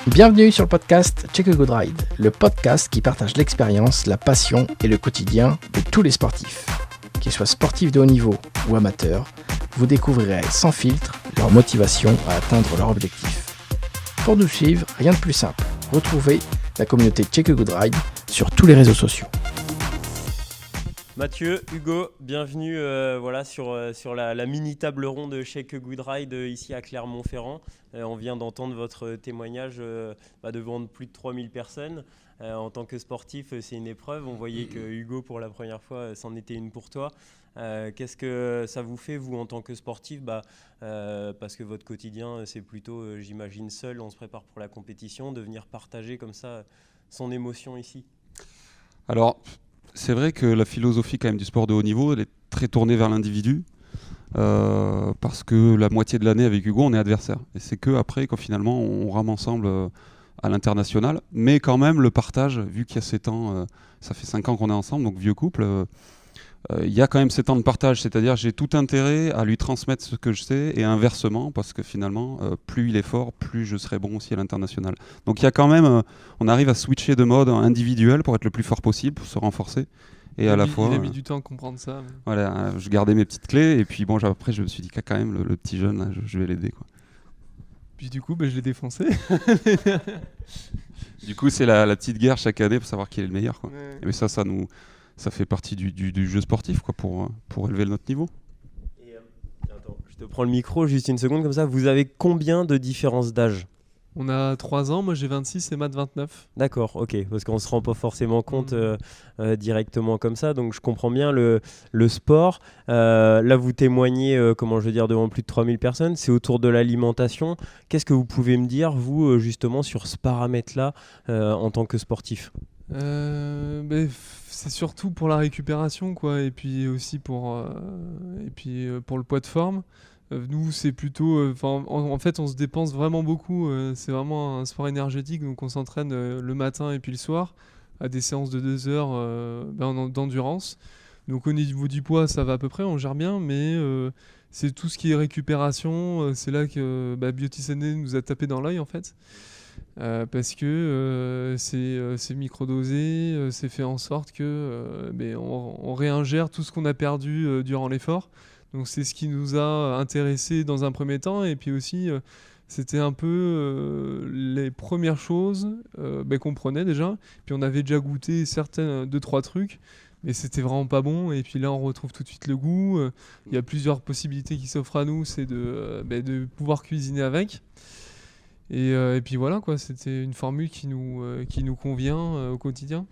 Bienvenue sur le podcast Check a Good Ride, le podcast qui partage l'expérience, la passion et le quotidien de tous les sportifs. Qu'ils soient sportifs de haut niveau ou amateurs, vous découvrirez sans filtre leur motivation à atteindre leur objectif. Pour nous suivre, rien de plus simple. Retrouvez la communauté Check a Good Ride sur tous les réseaux sociaux. Mathieu, Hugo, bienvenue sur la mini table ronde de Check a Good Ride ici à Clermont-Ferrand. On vient d'entendre votre témoignage devant plus de 3000 personnes. En tant que sportif, c'est une épreuve. On voyait que Hugo, pour la première fois, c'en était une pour toi. Qu'est-ce que ça vous fait, vous, en tant que sportif parce que votre quotidien, c'est plutôt, j'imagine, seul, on se prépare pour la compétition, de venir partager comme ça son émotion ici. Alors, c'est vrai que la philosophie quand même du sport de haut niveau, elle est très tournée vers l'individu. Parce que la moitié de l'année avec Hugo, on est adversaire. Et c'est que après, quand finalement, on rame ensemble à l'international. Mais quand même, le partage, vu qu'il y a 7 ans, ça fait 5 ans qu'on est ensemble, donc vieux couple, il y a quand même 7 ans de partage. C'est-à-dire, j'ai tout intérêt à lui transmettre ce que je sais et inversement, parce que finalement, plus il est fort, plus je serai bon aussi à l'international. Donc il y a quand même, on arrive à switcher de mode individuel pour être le plus fort possible, pour se renforcer. Et à la fois, il a mis du temps à comprendre ça. Mais... Voilà, je gardais mes petites clés et puis bon, après je me suis dit quand même le petit jeune là, je vais l'aider quoi. Puis du coup, je l'ai défoncé. Du coup, c'est la petite guerre chaque année pour savoir qui est le meilleur quoi. Ouais. Mais ça fait partie du jeu sportif quoi pour élever notre niveau. Et, attends, je te prends le micro juste une seconde comme ça. Vous avez combien de différences d'âge ? On a 3 ans, moi j'ai 26 et Matt 29. D'accord, ok, parce qu'on ne se rend pas forcément compte directement comme ça, donc je comprends bien le sport. Là, vous témoignez, devant plus de 3000 personnes, c'est autour de l'alimentation. Qu'est-ce que vous pouvez me dire, vous, justement, sur ce paramètre-là, en tant que sportif ? C'est surtout pour la récupération, quoi, et puis aussi pour le poids de forme. Nous, c'est plutôt... en fait, on se dépense vraiment beaucoup. C'est vraiment un sport énergétique. Donc, on s'entraîne le matin et puis le soir à des séances de 2 heures d'endurance. Donc, au niveau du poids, ça va à peu près. On gère bien. Mais c'est tout ce qui est récupération. C'est là que Biotisane nous a tapé dans l'œil, en fait. Parce que c'est microdosé. C'est fait en sorte que on réingère tout ce qu'on a perdu durant l'effort. Donc c'est ce qui nous a intéressés dans un premier temps, et puis aussi c'était un peu les premières choses qu'on prenait déjà, puis on avait déjà goûté certains 2-3 trucs, mais c'était vraiment pas bon, et puis là on retrouve tout de suite le goût. Il y a plusieurs possibilités qui s'offrent à nous, c'est de pouvoir cuisiner avec, et puis voilà quoi, c'était une formule qui nous convient au quotidien.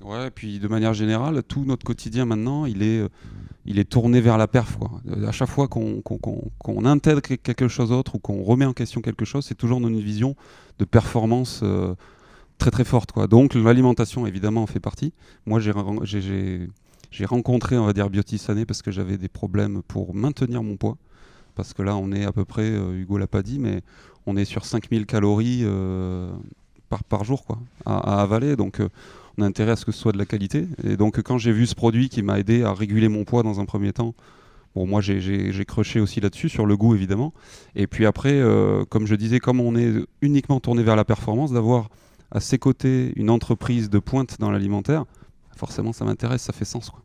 Ouais, et puis de manière générale, tout notre quotidien maintenant, il est tourné vers la perf, quoi. À chaque fois qu'on intègre quelque chose d'autre ou qu'on remet en question quelque chose, c'est toujours dans une vision de performance très très forte, quoi. Donc l'alimentation, évidemment, en fait partie. Moi, j'ai rencontré, on va dire, Biotisane parce que j'avais des problèmes pour maintenir mon poids. Parce que là, on est à peu près, Hugo l'a pas dit, mais on est sur 5000 calories par jour, quoi, à avaler. Donc on a intérêt à ce que ce soit de la qualité. Et donc quand j'ai vu ce produit qui m'a aidé à réguler mon poids dans un premier temps, bon, moi j'ai crushé aussi là-dessus, sur le goût évidemment. Et puis après, comme je disais, comme on est uniquement tourné vers la performance, d'avoir à ses côtés une entreprise de pointe dans l'alimentaire, forcément ça m'intéresse, ça fait sens, quoi.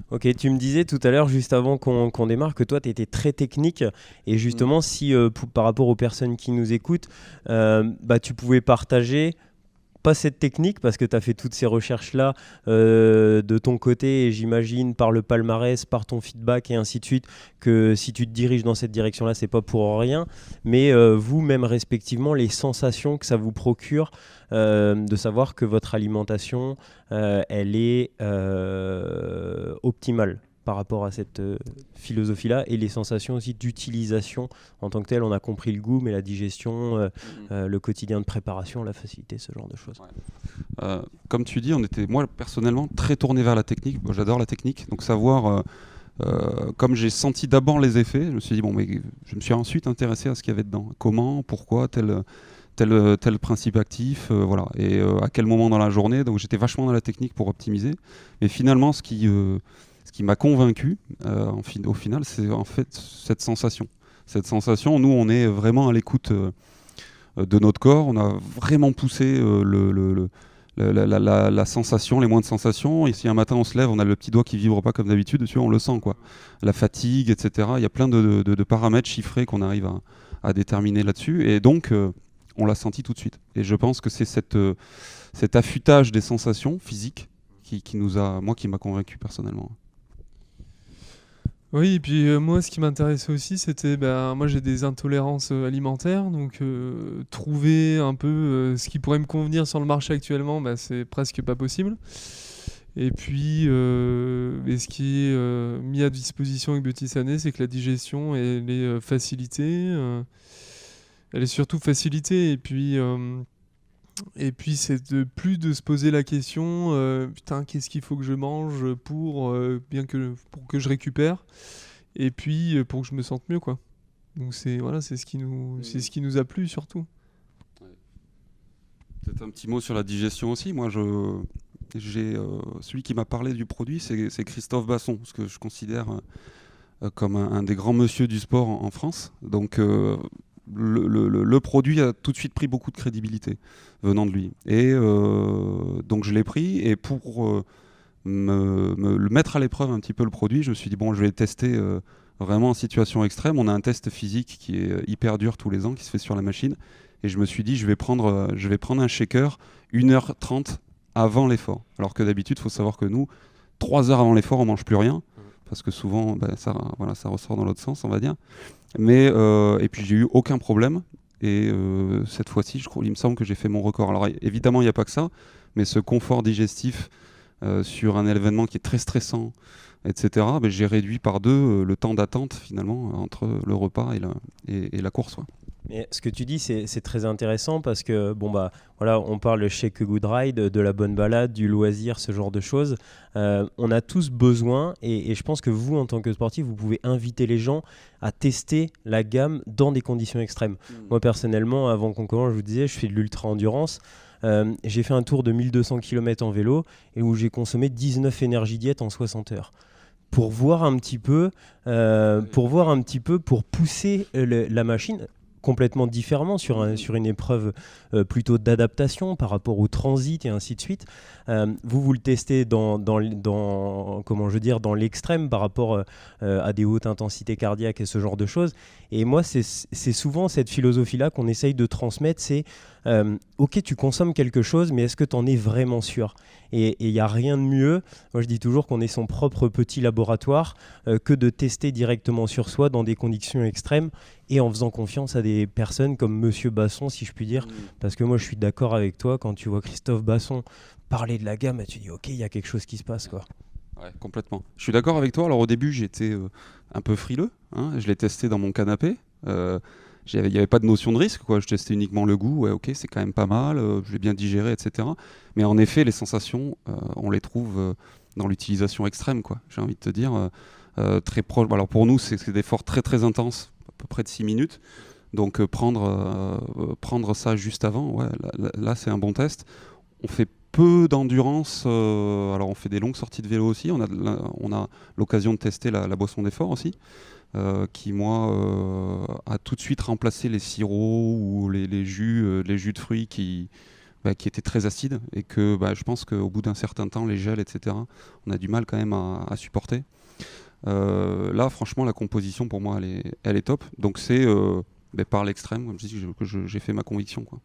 Ok, tu me disais tout à l'heure, juste avant qu'on démarre, que toi, tu étais très technique. Et justement, si par rapport aux personnes qui nous écoutent, tu pouvais partager pas cette technique, parce que tu as fait toutes ces recherches-là de ton côté, et j'imagine par le palmarès, par ton feedback et ainsi de suite, que si tu te diriges dans cette direction-là, c'est pas pour rien. Mais vous-même, respectivement, les sensations que ça vous procure de savoir que votre alimentation, elle est optimale par rapport à cette philosophie-là, et les sensations aussi d'utilisation en tant que telle. On a compris le goût, mais la digestion, le quotidien de préparation, la facilité, ce genre de choses. Ouais. Comme tu dis, moi personnellement très tourné vers la technique. Bon, j'adore la technique, donc savoir, comme j'ai senti d'abord les effets, je me suis dit je me suis ensuite intéressé à ce qu'il y avait dedans, comment, pourquoi, tel principe actif, voilà, et à quel moment dans la journée. Donc j'étais vachement dans la technique pour optimiser, mais finalement ce qui m'a convaincu au final, c'est en fait cette sensation. cette sensation. Nous, on est vraiment à l'écoute de notre corps. On a vraiment poussé la sensation, les moindres sensations. Et si un matin on se lève, on a le petit doigt qui vibre pas comme d'habitude, dessus on le sent, quoi. La fatigue, etc. Il y a plein de paramètres chiffrés qu'on arrive à déterminer là-dessus. Et donc, on l'a senti tout de suite. Et je pense que c'est cet affûtage des sensations physiques qui m'a convaincu personnellement. Oui, et puis moi, ce qui m'intéressait aussi, c'était, moi j'ai des intolérances alimentaires, donc trouver un peu ce qui pourrait me convenir sur le marché actuellement, c'est presque pas possible. Et puis, ce qui est mis à disposition avec Petit Sané, c'est que la digestion, elle est facilitée. Elle est surtout facilitée, et puis c'est plus de se poser la question, putain, qu'est-ce qu'il faut que je mange pour que je récupère, et puis pour que je me sente mieux, quoi. Donc c'est ce qui nous a plu surtout. Peut-être un petit mot sur la digestion aussi. Moi, celui qui m'a parlé du produit, c'est Christophe Basson, ce que je considère comme un des grands monsieur du sport en France. Donc le produit a tout de suite pris beaucoup de crédibilité venant de lui. Et donc je l'ai pris, et pour me mettre à l'épreuve un petit peu le produit, je me suis dit, bon, je vais tester vraiment en situation extrême. On a un test physique qui est hyper dur tous les ans, qui se fait sur la machine. Et je me suis dit, je vais prendre un shaker 1h30 avant l'effort. Alors que d'habitude, il faut savoir que nous, 3 heures avant l'effort, on ne mange plus rien. Parce que souvent, ça ressort dans l'autre sens, on va dire. Mais, et puis, j'ai eu aucun problème. Et cette fois-ci, il me semble que j'ai fait mon record. Alors, évidemment, il n'y a pas que ça. Mais ce confort digestif sur un événement qui est très stressant, etc., j'ai réduit par 2 le temps d'attente, finalement, entre le repas et la course. Ouais. Mais ce que tu dis, c'est très intéressant parce que, on parle de Shake a Good Ride, de la bonne balade, du loisir, ce genre de choses. On a tous besoin, et je pense que vous, en tant que sportif, vous pouvez inviter les gens à tester la gamme dans des conditions extrêmes. Moi, personnellement, avant qu'on commence, je vous disais, je fais de l'ultra-endurance. J'ai fait un tour de 1200 km en vélo et où j'ai consommé 19 énergies diètes en 60 heures. Pour voir un petit peu, pour pousser la machine complètement différemment sur une épreuve plutôt d'adaptation par rapport au transit et ainsi de suite. Vous le testez dans l'extrême par rapport à des hautes intensités cardiaques et ce genre de choses. Et moi, c'est souvent cette philosophie-là qu'on essaye de transmettre, c'est ok, tu consommes quelque chose, mais est-ce que tu en es vraiment sûr ? Et il n'y a rien de mieux, moi je dis toujours qu'on est son propre petit laboratoire, que de tester directement sur soi dans des conditions extrêmes et en faisant confiance à des personnes comme Monsieur Basson, si je puis dire. Parce que moi je suis d'accord avec toi, quand tu vois Christophe Basson parler de la gamme, tu dis ok, il y a quelque chose qui se passe, quoi. Ouais, complètement. Je suis d'accord avec toi. Alors au début j'étais un peu frileux, je l'ai testé dans mon canapé. Il n'y avait pas de notion de risque, quoi. Je testais uniquement le goût. Ouais, ok, c'est quand même pas mal, je l'ai bien digéré, etc. Mais en effet, les sensations, on les trouve dans l'utilisation extrême, quoi. J'ai envie de te dire, très proche. Alors pour nous, c'est des efforts très très intenses, à peu près de 6 minutes. Donc prendre ça juste avant, ouais, là c'est un bon test. On fait peu d'endurance, alors on fait des longues sorties de vélo aussi. On a l'occasion de tester la boisson d'effort aussi. Qui moi a tout de suite remplacé les sirops ou les jus de fruits qui étaient très acides et que je pense qu'au bout d'un certain temps les gels, etc., on a du mal quand même à supporter. Là franchement la composition pour moi elle est top, donc c'est par l'extrême comme je dis que j'ai fait ma conviction, quoi.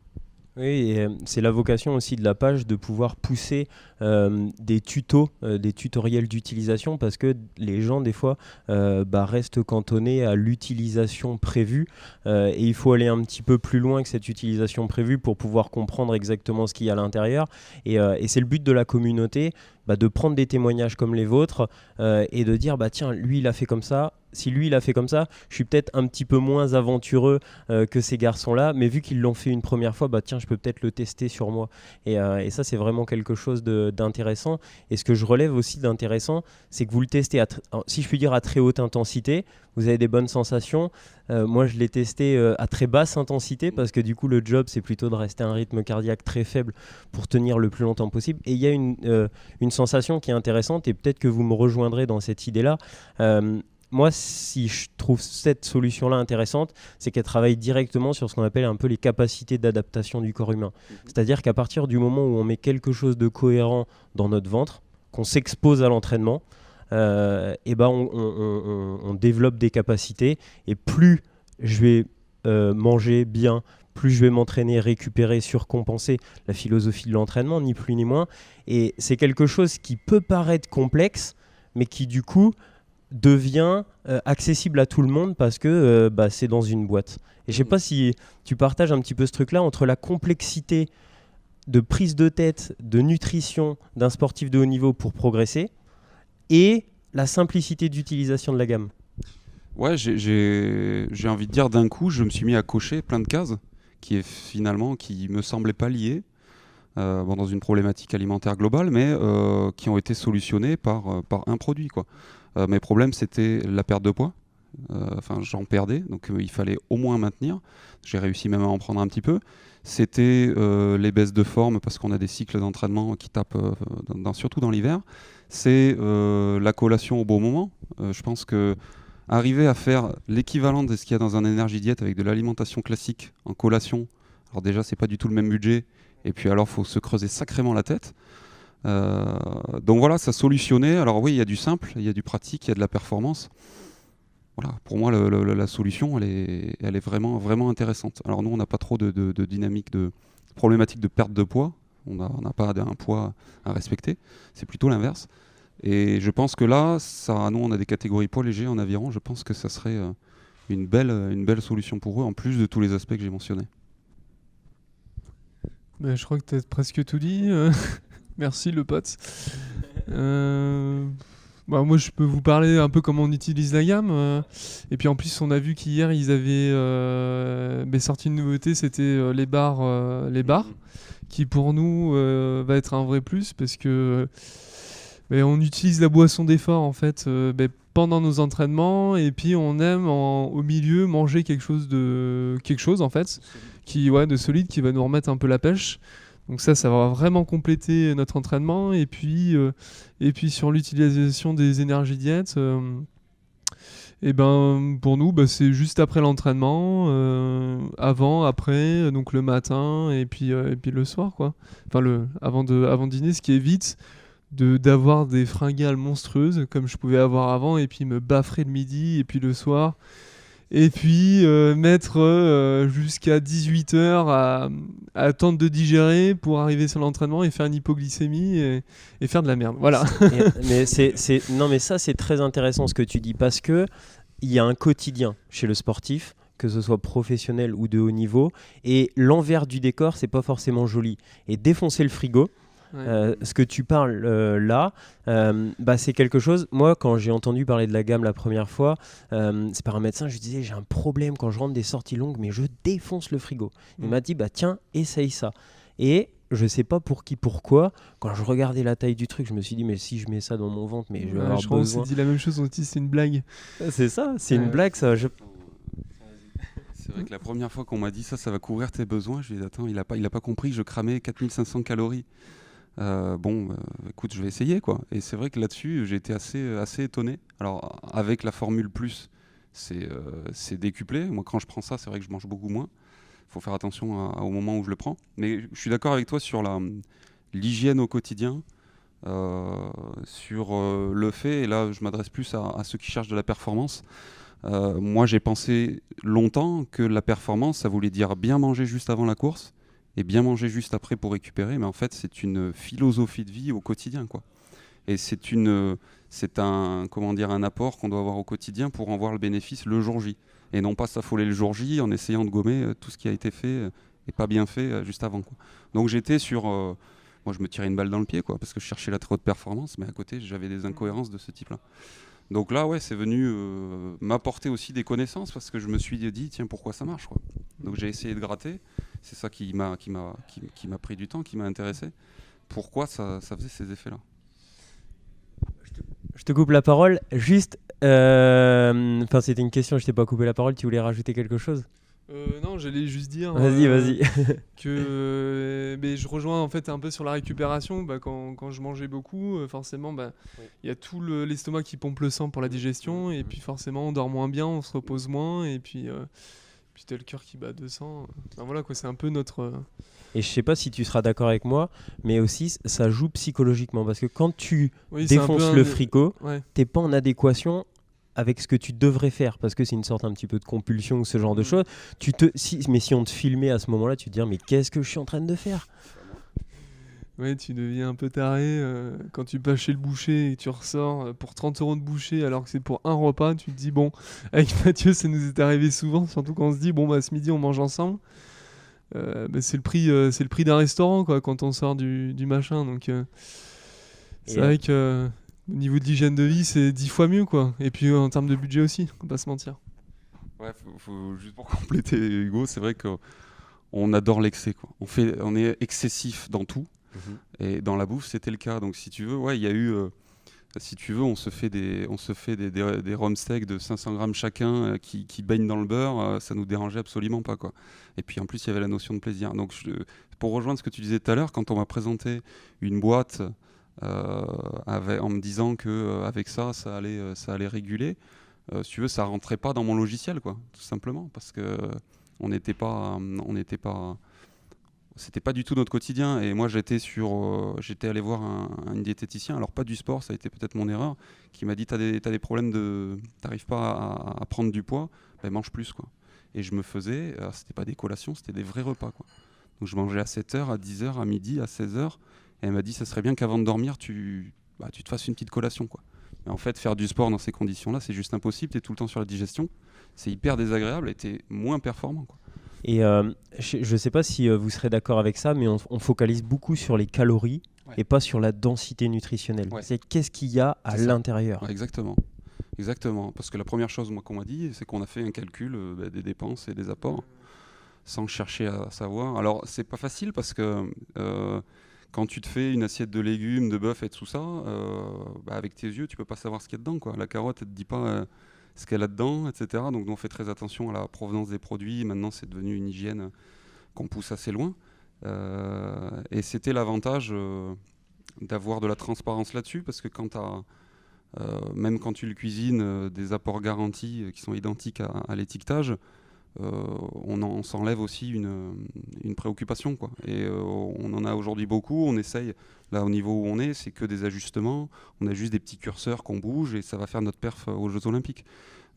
Oui, et c'est la vocation aussi de la page de pouvoir pousser des tutos, des tutoriels d'utilisation, parce que les gens des fois restent cantonnés à l'utilisation prévue et il faut aller un petit peu plus loin que cette utilisation prévue pour pouvoir comprendre exactement ce qu'il y a à l'intérieur, et c'est le but de la communauté, de prendre des témoignages comme les vôtres et de dire tiens, lui il a fait comme ça. Si lui il a fait comme ça, je suis peut-être un petit peu moins aventureux que ces garçons-là, mais vu qu'ils l'ont fait une première fois, tiens, je peux peut-être le tester sur moi. Et ça, c'est vraiment quelque chose d'intéressant. Et ce que je relève aussi d'intéressant, c'est que vous le testez, si je puis dire, à très haute intensité. Vous avez des bonnes sensations. Moi, je l'ai testé à très basse intensité parce que du coup, le job, c'est plutôt de rester à un rythme cardiaque très faible pour tenir le plus longtemps possible. Et il y a une sensation qui est intéressante et peut-être que vous me rejoindrez dans cette idée-là. moi, si je trouve cette solution-là intéressante, c'est qu'elle travaille directement sur ce qu'on appelle un peu les capacités d'adaptation du corps humain. C'est-à-dire qu'à partir du moment où on met quelque chose de cohérent dans notre ventre, qu'on s'expose à l'entraînement, et ben on développe des capacités. Et plus je vais manger bien, plus je vais m'entraîner, récupérer, surcompenser, la philosophie de l'entraînement, ni plus ni moins. Et c'est quelque chose qui peut paraître complexe, mais qui du coup devient accessible à tout le monde parce que c'est dans une boîte. Et je sais pas si tu partages un petit peu ce truc-là entre la complexité de prise de tête, de nutrition d'un sportif de haut niveau pour progresser et la simplicité d'utilisation de la gamme. Ouais, j'ai envie de dire d'un coup, je me suis mis à cocher plein de cases qui me semblaient pas liées dans une problématique alimentaire globale, mais qui ont été solutionnées par un produit, quoi. Mes problèmes, c'était la perte de poids. J'en perdais, donc il fallait au moins maintenir. J'ai réussi même à en prendre un petit peu. C'était les baisses de forme, parce qu'on a des cycles d'entraînement qui tapent, surtout dans l'hiver. C'est la collation au bon moment. Je pense que arriver à faire l'équivalent de ce qu'il y a dans un énergie diète avec de l'alimentation classique en collation, alors déjà, c'est pas du tout le même budget, et puis alors, il faut se creuser sacrément la tête. Donc voilà, ça solutionnait. Alors oui, il y a du simple, il y a du pratique, il y a de la performance. Voilà, pour moi, la solution, elle est vraiment, vraiment intéressante. Alors nous, on n'a pas trop de dynamique, de problématique de perte de poids. On n'a pas un poids à respecter. C'est plutôt l'inverse. Et je pense que là, nous, on a des catégories poids légers en aviron. Je pense que ça serait une belle solution pour eux, en plus de tous les aspects que j'ai mentionnés. Je crois que tu as presque tout dit. Merci le pote. Moi je peux vous parler un peu comment on utilise la gamme. Et puis en plus on a vu qu'hier ils avaient sorti une nouveauté, c'était les bars, qui pour nous va être un vrai plus parce que on utilise la boisson d'effort en fait pendant nos entraînements et puis on aime au milieu manger quelque chose en fait de solide qui va nous remettre un peu la pêche. Donc ça va vraiment compléter notre entraînement. Et puis sur l'utilisation des énergies diètes, pour nous, c'est juste après l'entraînement, avant, après, donc le matin et puis le soir, quoi. Avant de dîner, ce qui évite d'avoir des fringales monstrueuses comme je pouvais avoir avant et puis me baffrer le midi et puis le soir. Et puis mettre jusqu'à 18h à attendre de digérer pour arriver sur l'entraînement et faire une hypoglycémie et faire de la merde. Voilà. mais ça c'est très intéressant ce que tu dis parce que il y a un quotidien chez le sportif, que ce soit professionnel ou de haut niveau, et l'envers du décor c'est pas forcément joli. Et défoncer le frigo. Ce que tu parles là, c'est quelque chose. Moi, quand j'ai entendu parler de la gamme la première fois, c'est par un médecin. Je lui disais j'ai un problème quand je rentre des sorties longues, mais je défonce le frigo. Il m'a dit tiens, essaye ça. Et je sais pas pourquoi. Quand je regardais la taille du truc, je me suis dit mais si je mets ça dans mon ventre, mais je vais avoir besoin. Je crois qu'on s'est dit la même chose. On dit c'est une blague. C'est ça, c'est une blague ça. C'est vrai que la première fois qu'on m'a dit ça va couvrir tes besoins, je lui ai dit attends, il a pas compris, je cramais 4500 calories. Écoute, je vais essayer quoi. Et c'est vrai que là-dessus, j'ai été assez étonné. Alors avec la formule plus, c'est décuplé. Moi, quand je prends ça, c'est vrai que je mange beaucoup moins. Il faut faire attention au moment où je le prends. Mais je suis d'accord avec toi sur l'hygiène au quotidien, sur le fait. Et là, je m'adresse plus à ceux qui cherchent de la performance. Moi, j'ai pensé longtemps que la performance, ça voulait dire bien manger juste avant la course et bien manger juste après pour récupérer, mais en fait c'est une philosophie de vie au quotidien, quoi. Et c'est un apport qu'on doit avoir au quotidien pour en voir le bénéfice le jour J, et non pas s'affoler le jour J en essayant de gommer tout ce qui a été fait et pas bien fait juste avant, quoi. Donc j'étais sur, moi je me tirais une balle dans le pied, quoi, parce que je cherchais la très haute performance, mais à côté j'avais des incohérences de ce type-là. Donc là, c'est venu m'apporter aussi des connaissances parce que je me suis dit, tiens, pourquoi ça marche, quoi. Donc j'ai essayé de gratter. C'est ça qui m'a pris du temps, qui m'a intéressé. Pourquoi ça faisait ces effets-là ? Je te coupe la parole. Juste, c'était une question, je t'ai pas coupé la parole. Tu voulais rajouter quelque chose ? Non, j'allais juste dire Vas-y. que mais je rejoins en fait un peu sur la récupération. Quand je mangeais beaucoup, forcément, il y a tout l'estomac qui pompe le sang pour la digestion, et puis forcément, on dort moins bien, on se repose moins, et puis t'as le cœur qui bat à 200. Enfin, voilà quoi, c'est un peu notre. Et je sais pas si tu seras d'accord avec moi, mais aussi ça joue psychologiquement parce que quand tu Oui, c'est un peu défonces le frigo, Ouais. t'es pas en adéquation avec ce que tu devrais faire parce que c'est une sorte un petit peu de compulsion ou ce genre de choses. Mais si on te filmait à ce moment-là, tu te dis mais qu'est-ce que je suis en train de faire? Ouais, tu deviens un peu taré quand tu passes chez le boucher et que tu ressors pour 30 € de boucher alors que c'est pour un repas. Tu te dis, bon, avec Mathieu, ça nous est arrivé souvent, surtout quand on se dit, bon, ce midi, on mange ensemble. C'est le prix d'un restaurant quoi, quand on sort du machin. Donc, c'est vrai que au niveau de l'hygiène de vie, c'est 10 fois mieux, quoi. Et puis en termes de budget aussi, on va pas se mentir. Ouais, juste pour compléter, Hugo, c'est vrai qu'on adore l'excès, quoi. On est excessif dans tout. Et dans la bouffe, c'était le cas. Donc, si tu veux, ouais, il y a eu. Si tu veux, on se fait des rhum steaks de 500 grammes chacun qui baignent dans le beurre. Ça nous dérangeait absolument pas, quoi. Et puis en plus, il y avait la notion de plaisir. Donc, pour rejoindre ce que tu disais tout à l'heure, quand on m'a présenté une boîte en me disant que avec ça allait réguler, si tu veux, ça rentrait pas dans mon logiciel, quoi, tout simplement, parce que c'était pas du tout notre quotidien. Et moi, j'étais allé voir un diététicien, alors pas du sport, ça a été peut-être mon erreur, qui m'a dit t'as des problèmes t'arrives pas à prendre du poids, mange plus, quoi. Et je me faisais, c'était pas des collations, c'était des vrais repas, quoi. Donc je mangeais à 7h, à 10h, à midi, à 16h. Et elle m'a dit ça serait bien qu'avant de dormir, tu te fasses une petite collation, quoi. Mais en fait, faire du sport dans ces conditions-là, c'est juste impossible. Tu es tout le temps sur la digestion, c'est hyper désagréable et tu es moins performant, quoi. Et je ne sais pas si vous serez d'accord avec ça, mais on focalise beaucoup sur les calories et pas sur la densité nutritionnelle. Ouais. C'est qu'est-ce qu'il y a à l'intérieur. Ouais, exactement. Parce que la première chose qu'on m'a dit, c'est qu'on a fait un calcul des dépenses et des apports sans chercher à savoir. Alors, c'est pas facile parce que quand tu te fais une assiette de légumes, de bœuf et tout ça, avec tes yeux, tu peux pas savoir ce qu'il y a dedans, quoi. La carotte, elle te dit pas ce qu'elle a dedans, etc. Donc, on fait très attention à la provenance des produits. Maintenant, c'est devenu une hygiène qu'on pousse assez loin. Et c'était l'avantage d'avoir de la transparence là-dessus, parce que même quand tu le cuisines, des apports garantis qui sont identiques à l'étiquetage, on s'enlève aussi une préoccupation, quoi. Et on en a aujourd'hui beaucoup. On essaye, là au niveau où on est, c'est que des ajustements. On a juste des petits curseurs qu'on bouge et ça va faire notre perf aux Jeux Olympiques.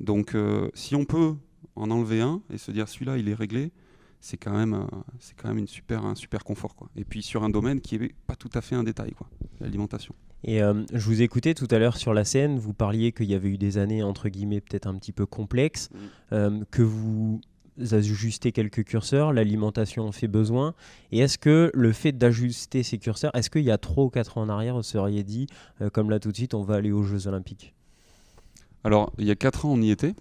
Donc si on peut en enlever un et se dire celui-là il est réglé, c'est quand même un super confort, quoi. Et puis sur un domaine qui n'est pas tout à fait un détail, quoi, l'alimentation. Et je vous écoutais tout à l'heure sur la scène, vous parliez qu'il y avait eu des années entre guillemets peut-être un petit peu complexes, que vous ajustez quelques curseurs, l'alimentation en fait besoin. Et est-ce que le fait d'ajuster ces curseurs, est-ce qu'il y a 3 ou 4 ans en arrière, vous seriez dit, comme là tout de suite, on va aller aux Jeux Olympiques? Alors, il y a 4 ans, on y était.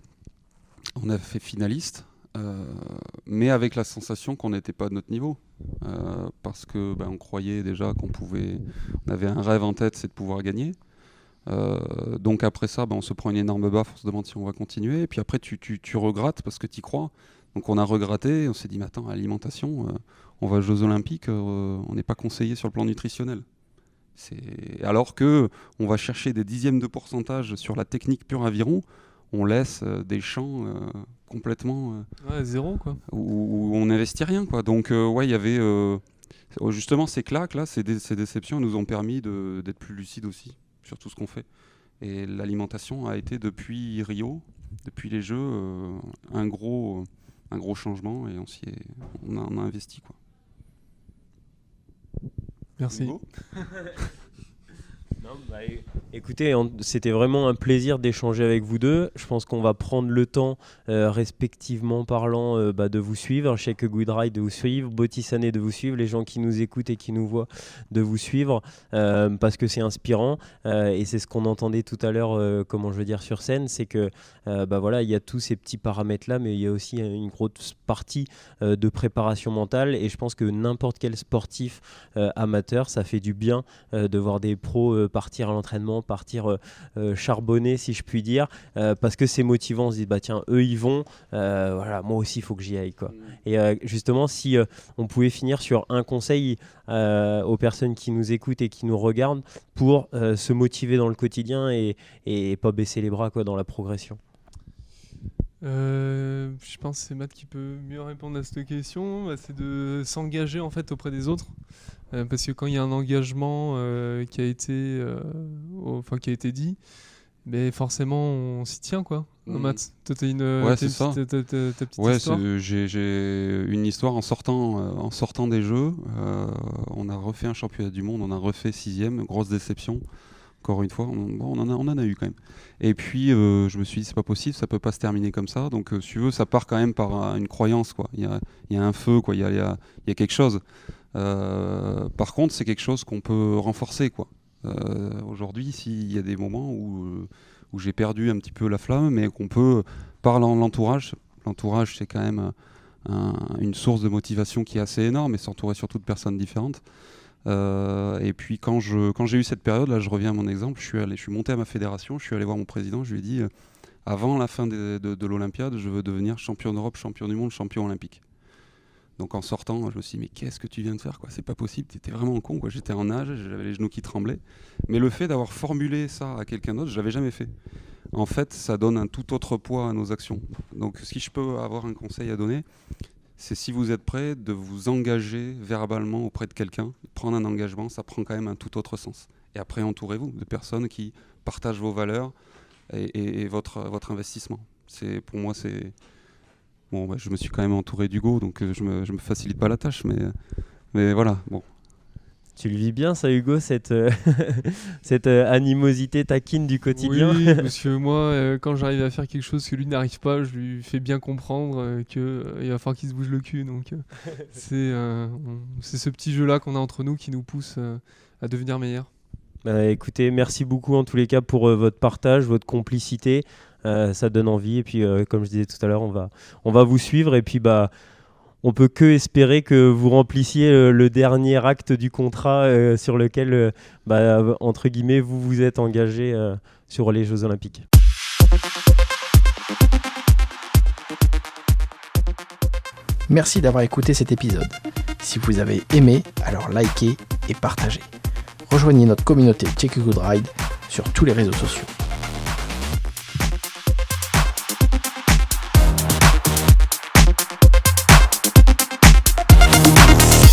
On a fait finaliste, mais avec la sensation qu'on n'était pas de notre niveau. Parce que on croyait déjà on avait un rêve en tête, c'est de pouvoir gagner. Donc après ça, on se prend une énorme baffe, on se demande si on va continuer. Et puis après, tu regrattes parce que tu y crois. Donc on a regratté, on s'est dit, mais attends, l'alimentation, on va aux Jeux Olympiques, on n'est pas conseillé sur le plan nutritionnel. Alors que on va chercher des dixièmes de pourcentage sur la technique pure aviron, on laisse des champs complètement... zéro, quoi. Où on n'investit rien, quoi. Donc il y avait... justement, ces claques, là, ces déceptions nous ont permis d'être plus lucides aussi sur tout ce qu'on fait. Et l'alimentation a été, depuis Rio, depuis les Jeux, un gros changement, et on a investi, quoi. Merci. Non, écoutez, c'était vraiment un plaisir d'échanger avec vous deux. Je pense qu'on va prendre le temps, respectivement parlant, de vous suivre, Shake a Good Ride de vous suivre, Botissane de vous suivre, les gens qui nous écoutent et qui nous voient de vous suivre, parce que c'est inspirant, et c'est ce qu'on entendait tout à l'heure, sur scène, c'est que il y a tous ces petits paramètres-là, mais il y a aussi une grosse partie de préparation mentale, et je pense que n'importe quel sportif amateur, ça fait du bien de voir des pros partir à l'entraînement, partir charbonner si je puis dire, parce que c'est motivant, on se dit bah tiens eux ils vont, voilà moi aussi il faut que j'y aille quoi. Et justement si on pouvait finir sur un conseil aux personnes qui nous écoutent et qui nous regardent pour se motiver dans le quotidien et pas baisser les bras quoi, dans la progression. Je pense que c'est Matt qui peut mieux répondre à cette question. C'est de s'engager en fait auprès des autres, parce que quand il y a un engagement qui a été dit, mais forcément on s'y tient quoi. Matt, toi t'as ta petite histoire. J'ai une histoire en sortant des Jeux. On a refait un championnat du monde, on a refait 6e, grosse déception. Encore une fois, on en a eu quand même. Et puis, je me suis dit, c'est pas possible, ça peut pas se terminer comme ça. Donc, si tu veux, ça part quand même par une croyance, quoi. Il y a un feu, quoi. Il y a quelque chose. Par contre, c'est quelque chose qu'on peut renforcer, quoi. Aujourd'hui, s'il y a des moments où j'ai perdu un petit peu la flamme, mais qu'on peut, par l'entourage, c'est quand même une source de motivation qui est assez énorme, et s'entourer surtout de personnes différentes. Et puis quand j'ai eu cette période, là je reviens à mon exemple, je suis monté à ma fédération, je suis allé voir mon président, je lui ai dit avant la fin de l'Olympiade, je veux devenir champion d'Europe, champion du monde, champion olympique. Donc en sortant, je me suis dit mais qu'est-ce que tu viens de faire quoi ? C'est pas possible, t'étais vraiment con quoi. J'étais en nage, j'avais les genoux qui tremblaient. Mais le fait d'avoir formulé ça à quelqu'un d'autre, je l'avais jamais fait. En fait, ça donne un tout autre poids à nos actions. Donc si je peux avoir un conseil à donner, c'est si vous êtes prêt de vous engager verbalement auprès de quelqu'un, prendre un engagement, ça prend quand même un tout autre sens. Et après, entourez-vous de personnes qui partagent vos valeurs et votre investissement. Pour moi, c'est... Bon, je me suis quand même entouré d'Hugo, donc je me facilite pas la tâche, mais voilà, bon. Tu le vis bien ça Hugo, cette animosité taquine du quotidien? Oui, parce que moi, quand j'arrive à faire quelque chose que lui n'arrive pas, je lui fais bien comprendre qu'il va falloir qu'il se bouge le cul. Donc c'est ce petit jeu-là qu'on a entre nous qui nous pousse à devenir meilleurs. Écoutez, merci beaucoup en tous les cas pour votre partage, votre complicité. Ça donne envie et puis comme je disais tout à l'heure, on va vous suivre et puis on peut que espérer que vous remplissiez le dernier acte du contrat sur lequel, entre guillemets, vous vous êtes engagé sur les Jeux Olympiques. Merci d'avoir écouté cet épisode. Si vous avez aimé, alors likez et partagez. Rejoignez notre communauté Check a Good Ride sur tous les réseaux sociaux.